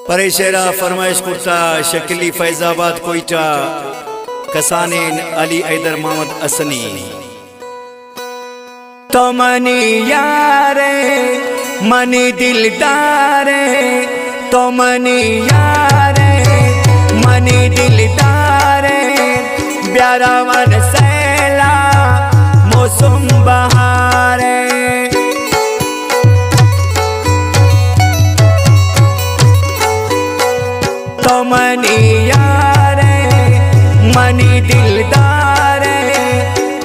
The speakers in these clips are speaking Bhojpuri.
परेशेरा फरमाइश कुर्ता शक्ली फैजाबाद कोयटा कसानीन अली ऐदर मोहम्मद असनी तो मनी यारे मनी दिलदारे तो मनी यारे मनी दिलदारे प्यारा मन सैला मौसम बहारे तो मनी यारे मनी दिलदारे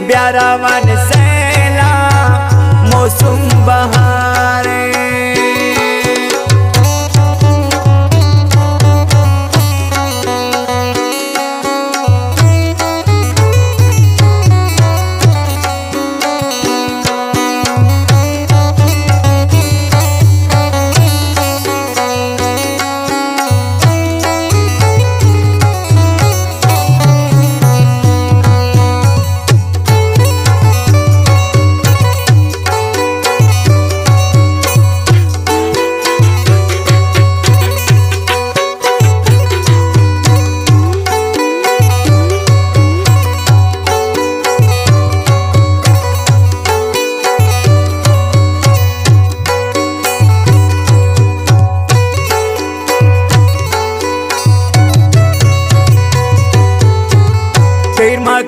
प्यारा मन सैला मौसम बहारे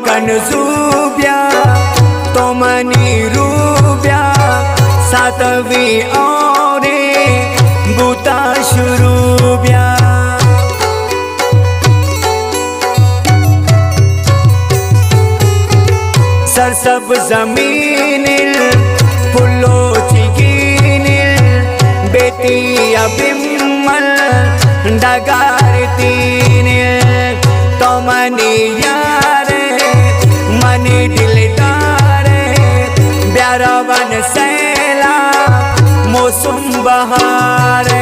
कन ज़ूबिया तो मनी रूबिया सातवी और बूता शुरूबिया सरसब जमीन पुलो चिकीन बेटी अबिमल डगार तीन तो मनी मनी दिलदारे प्यारा वन सैला मौसम बहारे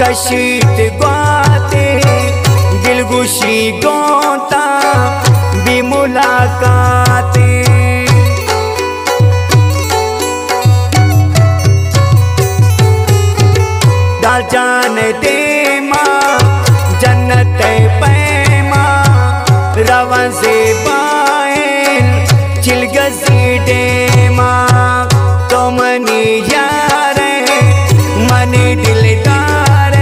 कशीत बाते दिलगुशी गोता भी मुलाकाते डाल जान दे माँ जन्नत पैमा रवन से बाएं चिलगसी दे माँ तो मनी यारे मनी दिलदार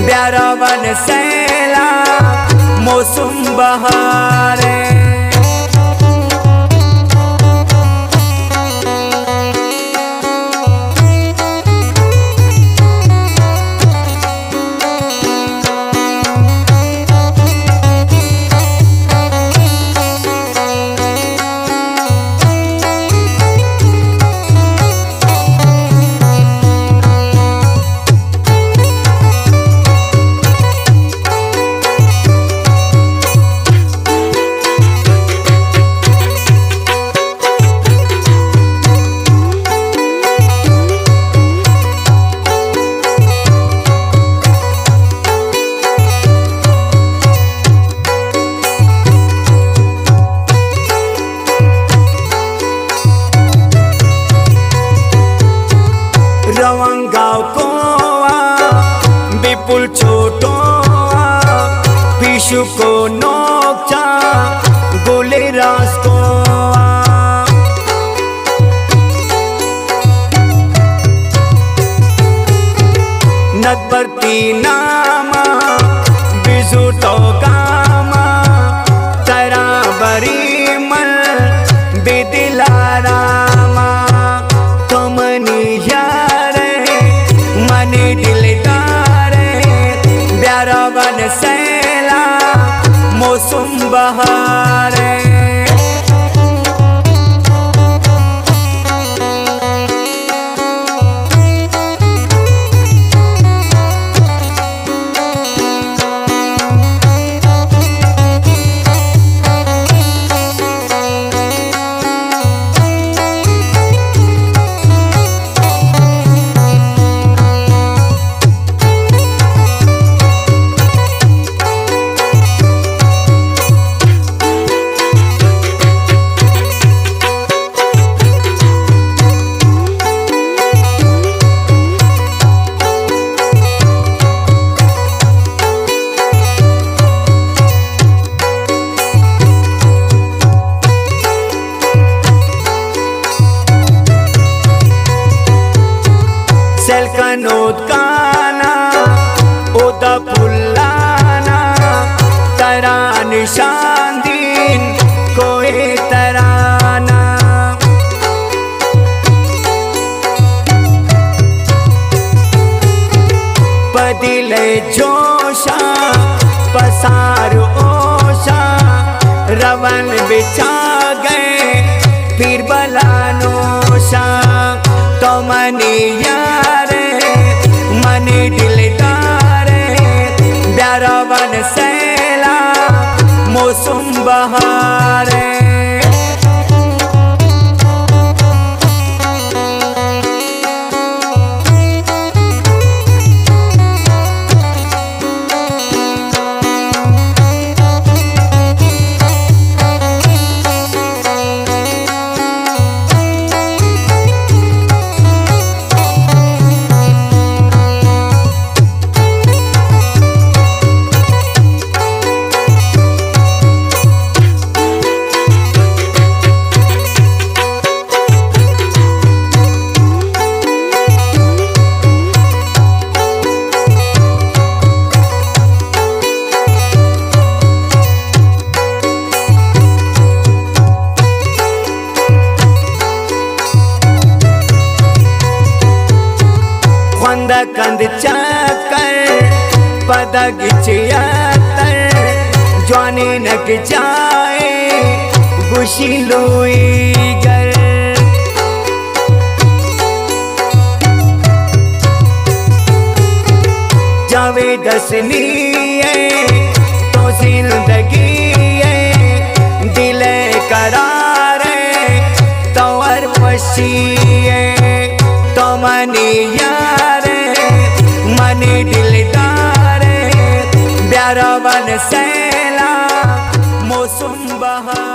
प्यारा वन सैला मौसम बहारे रवंगाव को विपुल छोटो पिशु को नोचा गोले रास को नदबरती नामा बिजू तो गामा तेरा बरी मन प्यारा बन सैला मौसम बहार सेलकनोद काना ओदा पुल्लाना तरा निशान दिन कोई तराना पदिले जोशा पसार ओशा रवन बिछा गए फिर बलानोशा तो मनी यारे मनी दिलदार प्यारा बन सैला मौसम बहार कंद चक्कर पदग चियातर जवानी नक जाए गुशी लुई गर जावे दसनी तो जिंदगी दिल करार तो अरपशी तो मनी यार मनी दिलदार प्यारा बन सैला मौसम बहार